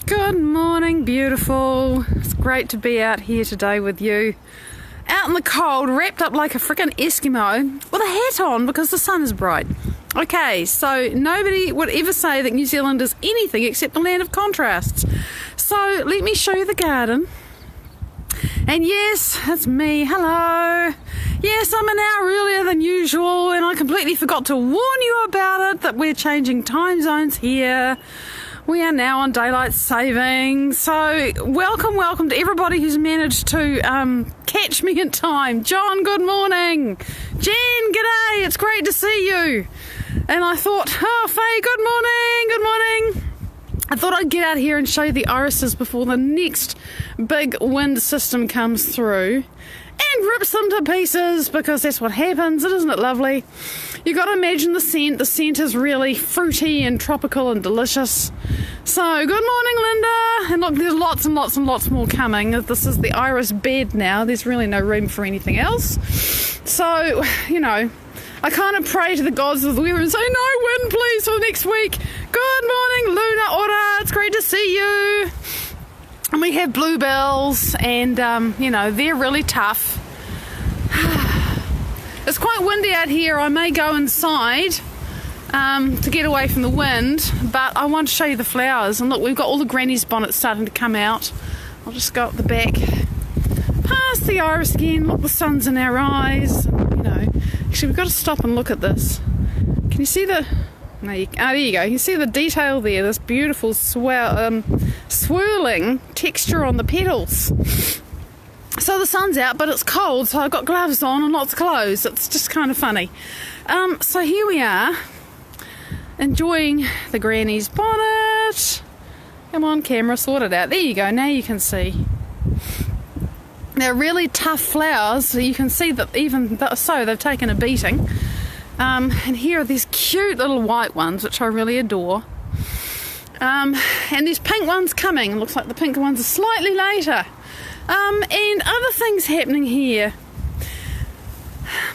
Good morning, beautiful. It's great to be out here today with you. Out in the cold, wrapped up like a freaking Eskimo with a hat on because the sun is bright. Okay, so nobody would ever say that New Zealand is anything except the land of contrasts. So let me show you the garden. And yes, it's me. Hello. Yes, I'm an hour earlier than usual, and I completely forgot to warn you about it, that we're changing time zones here. We are now on daylight savings. So welcome to everybody who's managed to catch me in time. John, good morning. Jen, g'day. It's great to see you. And I thought, Faye, good morning. I thought I'd get out here and show you the irises before the next big wind system comes through and rips them to pieces, because that's what happens. Isn't it lovely? You got to imagine the scent. The scent is really fruity and tropical and delicious. So good morning, Linda. And look, there's lots and lots and lots more coming. This is the iris bed now. There's really no room for anything else. So, you know, I kind of pray to the gods of the weather and say, no wind please for the next week. Good morning, Luna Ora. It's great to see you. And we have bluebells, and you know, they're really tough. It's quite windy out here. I may go inside to get away from the wind, but I want to show you the flowers. And look, we've got all the granny's bonnets starting to come out. I'll just go up the back past the iris again. Look, the sun's in our eyes. You know, actually, we've got to stop and look at this. Can you see the... No, there you go. You see the detail there, this beautiful swirling texture on the petals. So the sun's out, but it's cold, so I've got gloves on and lots of clothes. It's just kind of funny. So here we are, enjoying the granny's bonnet. Come on, camera, sort it out. There you go, now you can see. They're really tough flowers, so you can see that even so they've taken a beating. And here are these cute little white ones, which I really adore. And there's pink ones coming. It looks like the pink ones are slightly later. And other things happening here.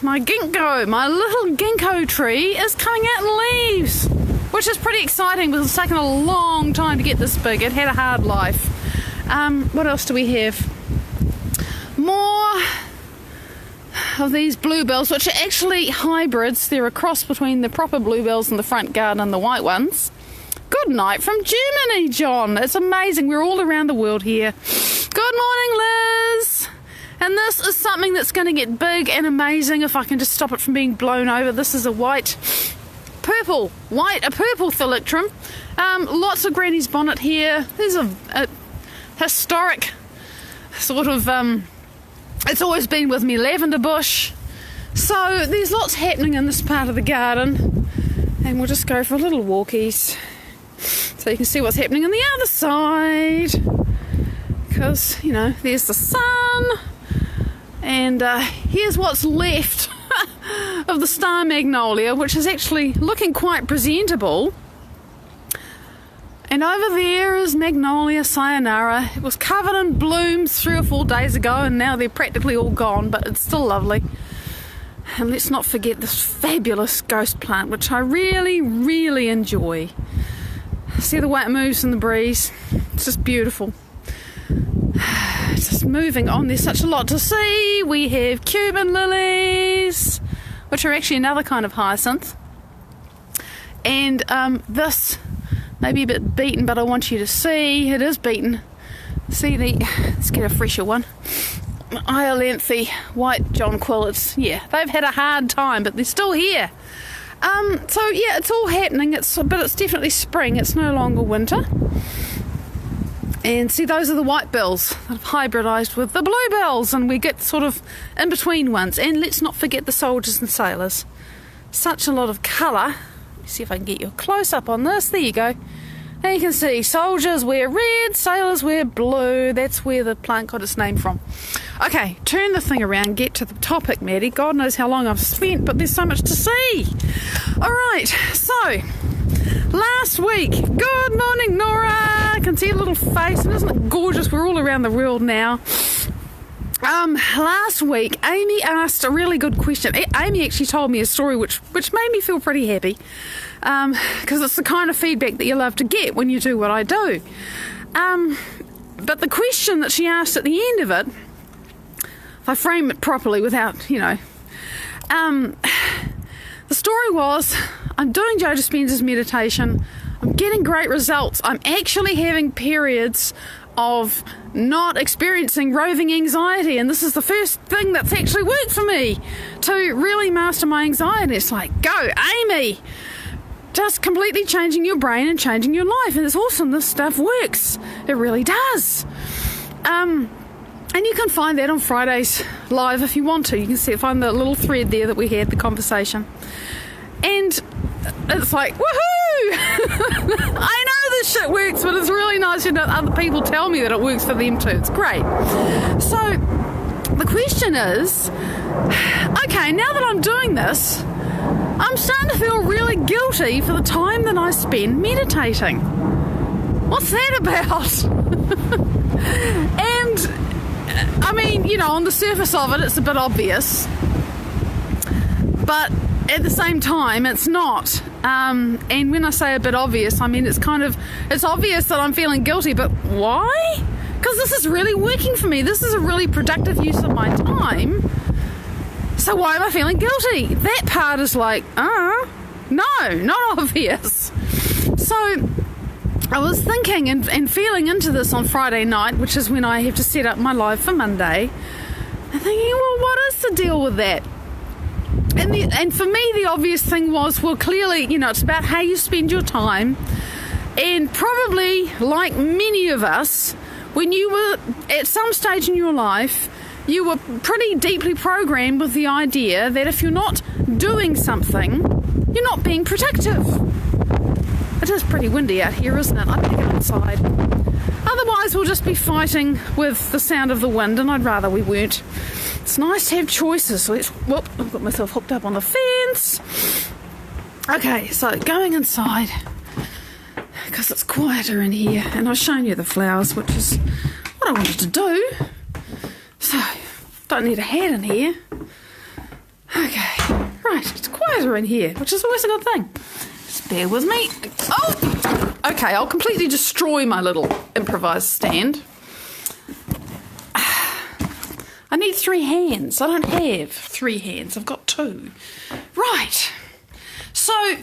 My ginkgo, my little ginkgo tree is coming out in leaves, which is pretty exciting because it's taken a long time to get this big. It had a hard life. What else do we have? More of these bluebells, which are actually hybrids. They're a cross between the proper bluebells in the front garden and the white ones. Good night from Germany, John. It's amazing. We're all around the world here. Good morning, Liz. And this is something that's going to get big and amazing if I can just stop it from being blown over. This is a purple thalictrum. Lots of granny's bonnet here. There's a historic sort of... It's always been with me, lavender bush. So there's lots happening in this part of the garden. And we'll just go for little walkies so you can see what's happening on the other side. Because, you know, there's the sun. And here's what's left of the star magnolia, which is actually looking quite presentable. And over there is Magnolia Sayonara. It was covered in blooms 3 or 4 days ago, and now they're practically all gone, but it's still lovely. And let's not forget this fabulous ghost plant, which I really, really enjoy. See the way it moves in the breeze? It's just beautiful. It's just moving on. There's such a lot to see. We have Cuban lilies, which are actually another kind of hyacinth. And this... maybe a bit beaten, but I want you to see it is beaten. See let's get a fresher one. Iolanthe white John Quill. They've had a hard time, but they're still here. So yeah, it's all happening. But it's definitely spring. It's no longer winter. And see, those are the white bells that have hybridized with the bluebells, and we get sort of in between ones. And let's not forget the soldiers and sailors. Such a lot of colour. See if I can get you a close-up on this. There you go. Now you can see soldiers wear red, sailors wear blue. That's where the plant got its name from. Okay, turn the thing around, get to the topic, Maddie. God knows how long I've spent, but there's so much to see. All right, so last week, good morning, Nora. I can see a little face, and isn't it gorgeous? We're all around the world now. Last week, Amy asked a really good question. Amy actually told me a story which made me feel pretty happy, because it's the kind of feedback that you love to get when you do what I do. But the question that she asked at the end of it, if I frame it properly without, the story was, I'm doing Joe Dispenza's meditation, I'm getting great results, I'm actually having periods of not experiencing roving anxiety, and this is the first thing that's actually worked for me to really master my anxiety. It's like, go Amy, just completely changing your brain and changing your life, and it's awesome. This stuff works, it really does. And you can find that on Fridays live if you want to. You can find the little thread there that we had the conversation, and it's like, woohoo! I know this shit works, but it's really nice that other people tell me that it works for them too. It's great. So the question is, okay, now that I'm doing this, I'm starting to feel really guilty for the time that I spend meditating. What's that about? And I mean, on the surface of it, it's a bit obvious, but at the same time, it's not. And when I say a bit obvious, I mean it's obvious that I'm feeling guilty, but why? Because this is really working for me. This is a really productive use of my time. So why am I feeling guilty? That part is like, no, not obvious. So I was thinking and feeling into this on Friday night, which is when I have to set up my live for Monday, and thinking, well, what is the deal with that? And for me, the obvious thing was, well, clearly, it's about how you spend your time. And probably, like many of us, when you were at some stage in your life, you were pretty deeply programmed with the idea that if you're not doing something, you're not being productive. It is pretty windy out here, isn't it? I better get outside. Otherwise, we'll just be fighting with the sound of the wind, and I'd rather we weren't. It's nice to have choices. So I've got myself hooked up on the fence. Okay, so going inside, because it's quieter in here, and I've shown you the flowers, which is what I wanted to do. So, don't need a hat in here. Okay, right, it's quieter in here, which is always a good thing. Just bear with me. Oh! Okay, I'll completely destroy my little improvised stand. I need 3 hands. I don't have 3 hands. I've got 2. Right. So,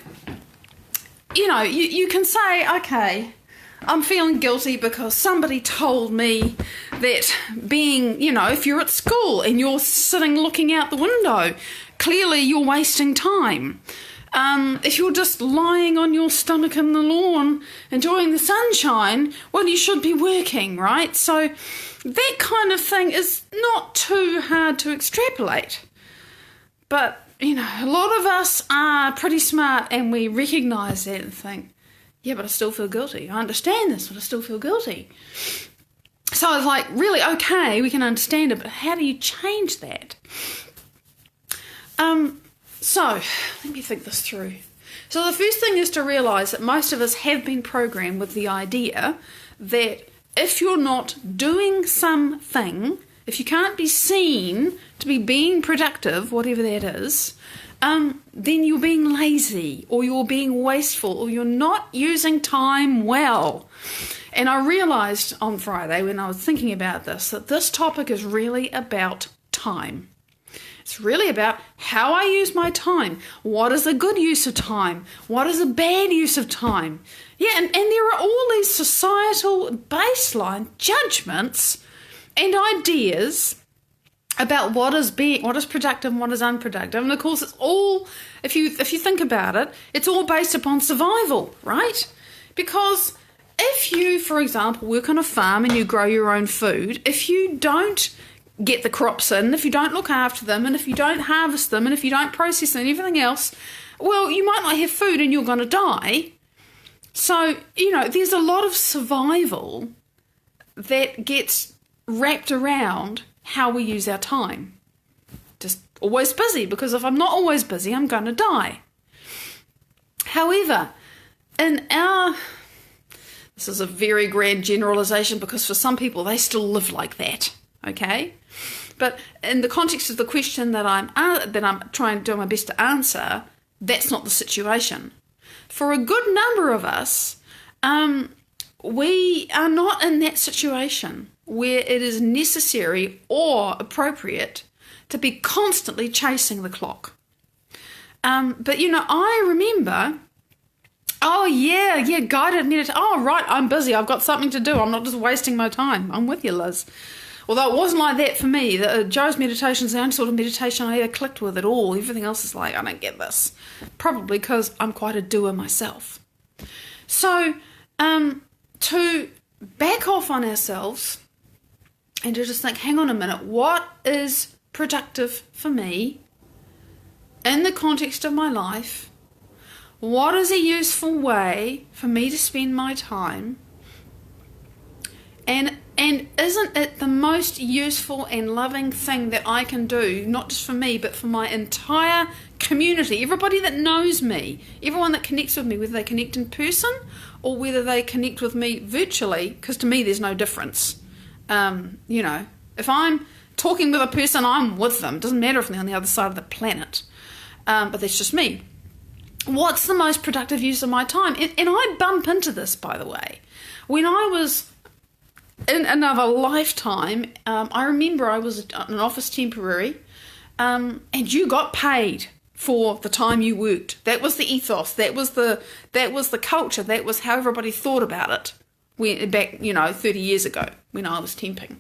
you can say, okay, I'm feeling guilty because somebody told me that being, if you're at school and you're sitting looking out the window, clearly you're wasting time. If you're just lying on your stomach in the lawn enjoying the sunshine, well, you should be working, right? So that kind of thing is not too hard to extrapolate. But, a lot of us are pretty smart and we recognise that and think, yeah, but I still feel guilty. I understand this, but I still feel guilty. So it's like, really, okay, we can understand it, but how do you change that? So let me think this through. So the first thing is to realise that most of us have been programmed with the idea that if you're not doing something, if you can't be seen to be being productive, whatever that is, then you're being lazy or you're being wasteful or you're not using time well. And I realised on Friday when I was thinking about this that this topic is really about time. It's really about how I use my time. What is a good use of time? What is a bad use of time? Yeah, and there are all these societal baseline judgments and ideas about what is productive and what is unproductive. And of course, it's all, if you think about it, it's all based upon survival, right? Because if you, for example, work on a farm and you grow your own food, if you don't get the crops in, if you don't look after them, and if you don't harvest them, and if you don't process them and everything else, well, you might not have food and you're going to die. So, there's a lot of survival that gets wrapped around how we use our time. Just always busy, because if I'm not always busy, I'm going to die. However, this is a very grand generalization because for some people, they still live like that, okay? But in the context of the question that I'm trying to do my best to answer, that's not the situation. For a good number of us, we are not in that situation where it is necessary or appropriate to be constantly chasing the clock. But I remember, guided meditation. Oh, right, I'm busy. I've got something to do. I'm not just wasting my time. I'm with you, Liz. Although it wasn't like that for me. Joe's meditation is the only sort of meditation I ever clicked with at all. Everything else is like, I don't get this. Probably because I'm quite a doer myself. So, to back off on ourselves and to just think, hang on a minute, what is productive for me in the context of my life? What is a useful way for me to spend my time? And isn't it the most useful and loving thing that I can do, not just for me, but for my entire community, everybody that knows me, everyone that connects with me, whether they connect in person or whether they connect with me virtually, because to me there's no difference. If I'm talking with a person, I'm with them. It doesn't matter if they're on the other side of the planet. But that's just me. What's the most productive use of my time? And I bump into this, by the way. When I was in another lifetime, I remember I was an office temporary, and you got paid for the time you worked. That was the ethos. That was the culture. That was how everybody thought about it back 30 years ago when I was temping.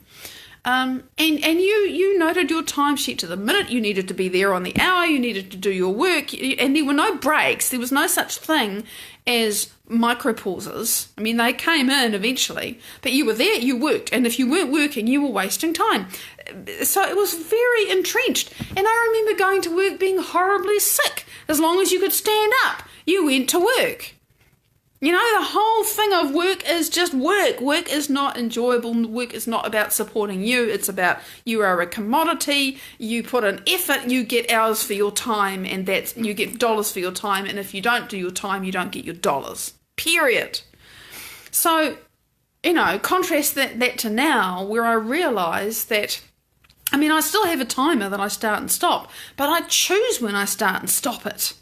And you noted your timesheet to the minute. You needed to be there on the hour. You needed to do your work, and there were no breaks. There was no such thing as micro pauses. I mean, they came in eventually, but you were there. You worked, and if you weren't working, you were wasting time. So it was very entrenched. And I remember going to work being horribly sick. As long as you could stand up, you went to work. The whole thing of work is just work. Work is not enjoyable. Work is not about supporting you. It's about you are a commodity. You put in effort, you get hours for your time, and you get dollars for your time. And if you don't do your time, you don't get your dollars. Period. So, contrast that to now, where I realise that, I still have a timer that I start and stop, but I choose when I start and stop it.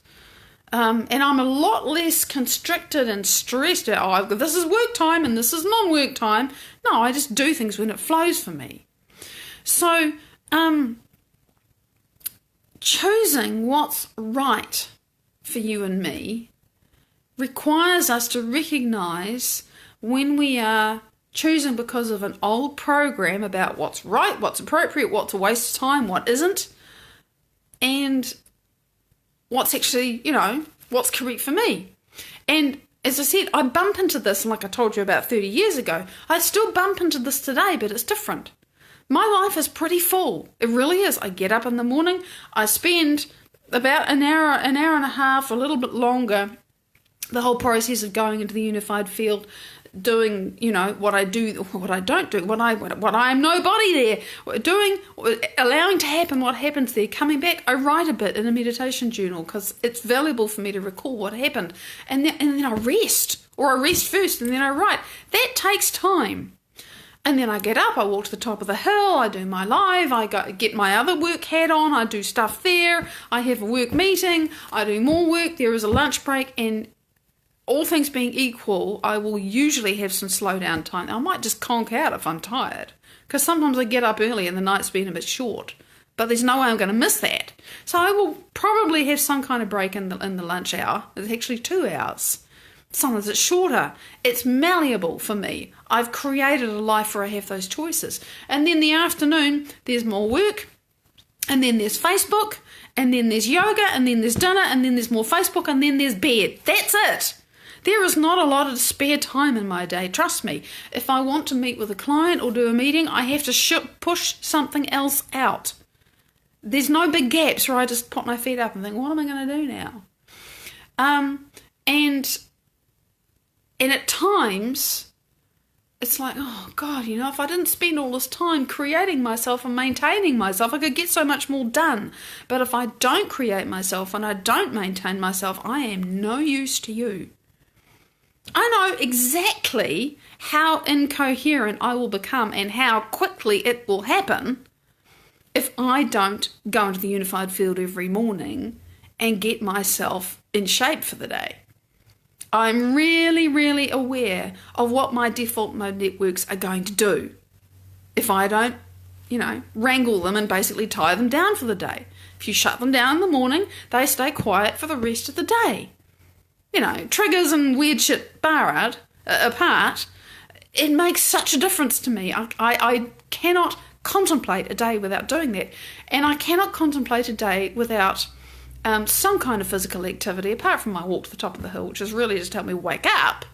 And I'm a lot less constricted and stressed out, this is work time and this is non-work time. No, I just do things when it flows for me. So, choosing what's right for you and me requires us to recognise when we are choosing because of an old program about what's right, what's appropriate, what's a waste of time, what isn't, and what's actually, what's correct for me. And as I said, I bump into this, like I told you about 30 years ago. I still bump into this today, but it's different. My life is pretty full. It really is. I get up in the morning. I spend about an hour and a half, a little bit longer, the whole process of going into the unified field, doing, what I do, what I don't do, what I am nobody there, doing, allowing to happen what happens there, coming back. I write a bit in a meditation journal because it's valuable for me to recall what happened, and then I rest, or I rest first and then I write. That takes time. And then I get up, I walk to the top of the hill, I do my live, I get my other work hat on, I do stuff there, I have a work meeting, I do more work, there is a lunch break, and all things being equal, I will usually have some slow down time. I might just conk out if I'm tired, because sometimes I get up early and the night's been a bit short, but there's no way I'm going to miss that. So I will probably have some kind of break in the lunch hour. It's actually 2 hours. Sometimes it's shorter. It's malleable for me. I've created a life where I have those choices. And then the afternoon, there's more work, and then there's Facebook, and then there's yoga, and then there's dinner, and then there's more Facebook, and then there's bed. That's it. There is not a lot of spare time in my day, trust me. If I want to meet with a client or do a meeting, I have to push something else out. There's no big gaps where I just put my feet up and think, what am I going to do now? And at times, it's like, oh God, if I didn't spend all this time creating myself and maintaining myself, I could get so much more done. But if I don't create myself and I don't maintain myself, I am no use to you. I know exactly how incoherent I will become and how quickly it will happen if I don't go into the unified field every morning and get myself in shape for the day. I'm really, really aware of what my default mode networks are going to do if I don't, wrangle them and basically tie them down for the day. If you shut them down in the morning, they stay quiet for the rest of the day. Triggers and weird shit apart, it makes such a difference to me. I cannot contemplate a day without doing that. And I cannot contemplate a day without some kind of physical activity, apart from my walk to the top of the hill, which is really just to help me wake up.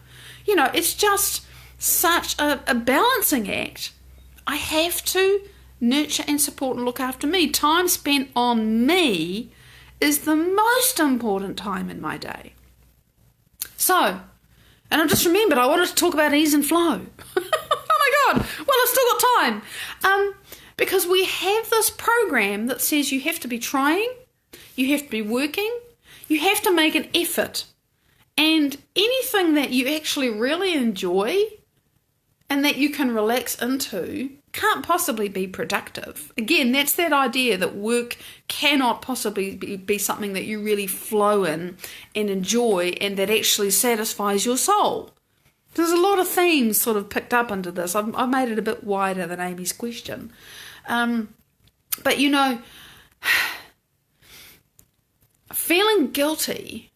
It's just such a balancing act. I have to nurture and support and look after me. Time spent on me is the most important time in my day. So, and I just remembered I wanted to talk about ease and flow. Oh my God, well, I've still got time. Because we have this program that says you have to be trying, you have to be working, you have to make an effort. And anything that you actually really enjoy and that you can relax into can't possibly be productive. Again, that's that idea that work cannot possibly be something that you really flow in and enjoy and that actually satisfies your soul. There's a lot of themes sort of picked up into this. I've made it a bit wider than Amy's question. But feeling guilty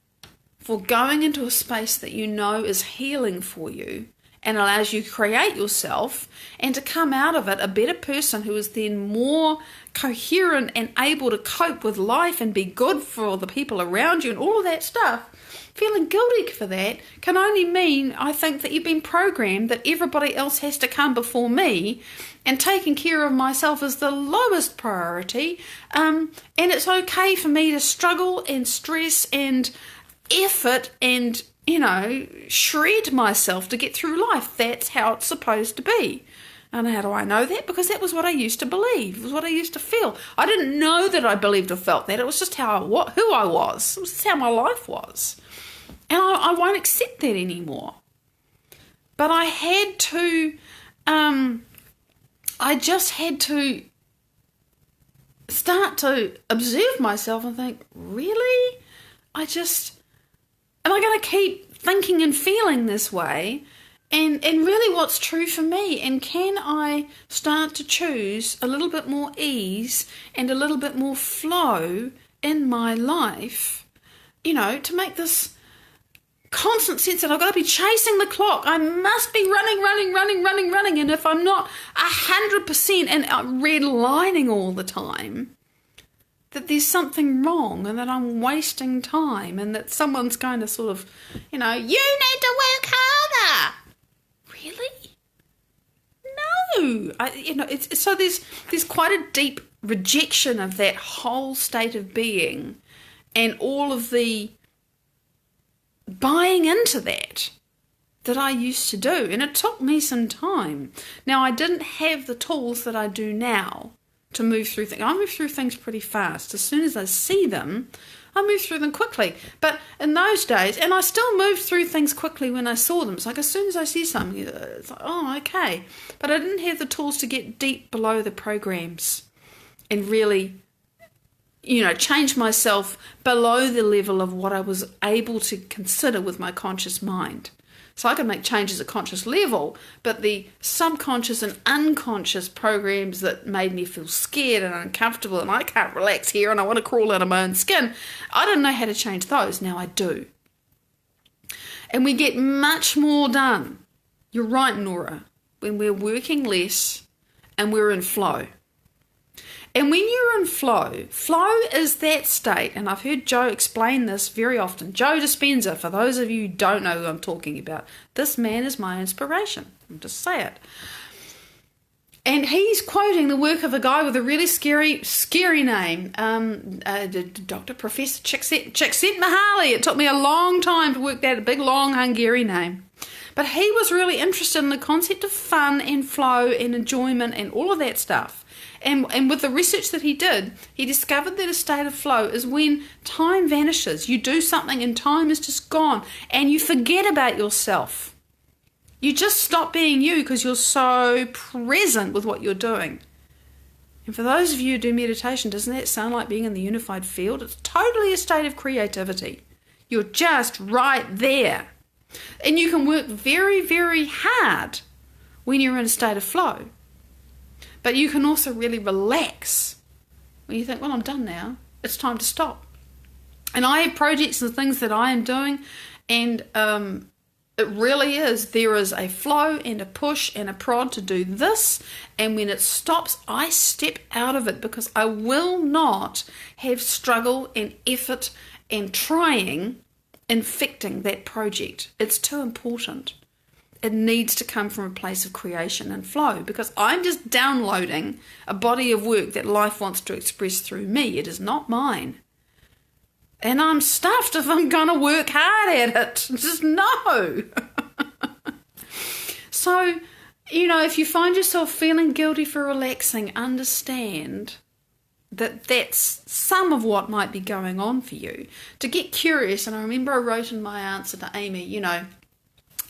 for going into a space that is healing for you and allows you to create yourself and to come out of it a better person who is then more coherent and able to cope with life and be good for the people around you and all of that stuff. Feeling guilty for that can only mean, I think, that you've been programmed that everybody else has to come before me and taking care of myself is the lowest priority, and it's okay for me to struggle and stress and effort and shred myself to get through life. That's how it's supposed to be. And how do I know that? Because that was what I used to believe. It was what I used to feel. I didn't know that I believed or felt that. It was just who I was. It was just how my life was. And I won't accept that anymore. But I had to, I just had to start to observe myself and think, really? Am I going to keep thinking and feeling this way? And really what's true for me? And can I start to choose a little bit more ease and a little bit more flow in my life, to make this constant sense that I've got to be chasing the clock. I must be running. And if I'm not 100% and redlining all the time, that there's something wrong and that I'm wasting time and that someone's going to sort of, you need to work harder. Really? No. So there's quite a deep rejection of that whole state of being and all of the buying into that I used to do. And it took me some time. Now, I didn't have the tools that I do now to move through things. I move through things pretty fast. As soon as I see them, I move through them quickly. But in those days, and I still moved through things quickly when I saw them. It's like as soon as I see something, it's like, oh, okay. But I didn't have the tools to get deep below the programs and really, change myself below the level of what I was able to consider with my conscious mind. So I could make changes at conscious level, but the subconscious and unconscious programs that made me feel scared and uncomfortable and I can't relax here and I want to crawl out of my own skin, I didn't know how to change those. Now I do. And we get much more done. You're right, Nora, when we're working less and we're in flow. And when you're in flow is that state, and I've heard Joe explain this very often. Joe Dispenza, for those of you who don't know who I'm talking about, this man is my inspiration. I'll just say it. And he's quoting the work of a guy with a really scary name, Dr. Professor Csikszentmihalyi. It took me a long time to work that, a big, long Hungarian name. But he was really interested in the concept of fun and flow and enjoyment and all of that stuff. And with the research that he did, he discovered that a state of flow is when time vanishes. You do something and time is just gone and you forget about yourself. You just stop being you because you're so present with what you're doing. And for those of you who do meditation, doesn't that sound like being in the unified field? It's totally a state of creativity. You're just right there. And you can work very, very hard when you're in a state of flow. But you can also really relax when you think, well, I'm done now. It's time to stop. And I have projects and things that I am doing, and it really is. There is a flow and a push and a prod to do this, and when it stops, I step out of it because I will not have struggle and effort and trying infecting that project. It's too important. It needs to come from a place of creation and flow, because I'm just downloading a body of work that life wants to express through me. It is not mine. And I'm stuffed if I'm going to work hard at it. Just no. So, if you find yourself feeling guilty for relaxing, understand that that's some of what might be going on for you. To get curious, and I remember I wrote in my answer to Amy,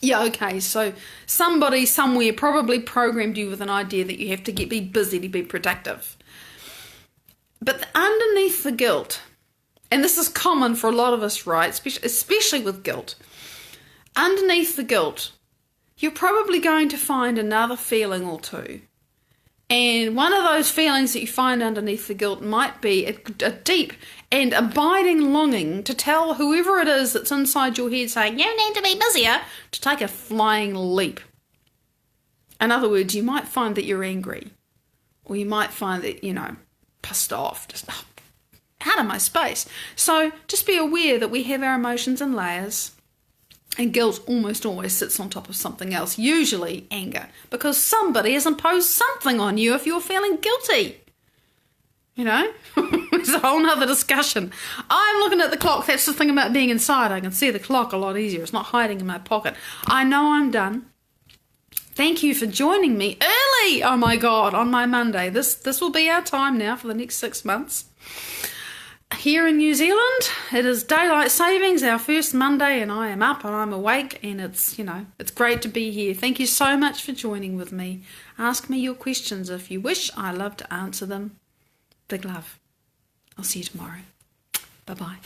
yeah, okay, so somebody somewhere probably programmed you with an idea that you have to be busy to be productive. But underneath the guilt, and this is common for a lot of us, right, especially with guilt, underneath the guilt, you're probably going to find another feeling or two. And one of those feelings that you find underneath the guilt might be a deep and abiding longing to tell whoever it is that's inside your head saying, you need to be busier, to take a flying leap. In other words, you might find that you're angry, or you might find that, pissed off, just out of my space. So just be aware that we have our emotions in layers. And guilt almost always sits on top of something else, usually anger, because somebody has imposed something on you if you're feeling guilty. It's a whole nother discussion. I'm looking at the clock. That's the thing about being inside. I can see the clock a lot easier. It's not hiding in my pocket. I know I'm done. Thank you for joining me early. Oh my God, on my Monday. This will be our time now for the next 6 months. Here in New Zealand, it is daylight savings, our first Monday, and I am up and I'm awake, and it's great to be here. Thank you so much for joining with me. Ask me your questions if you wish. I love to answer them. Big love. I'll see you tomorrow. Bye-bye.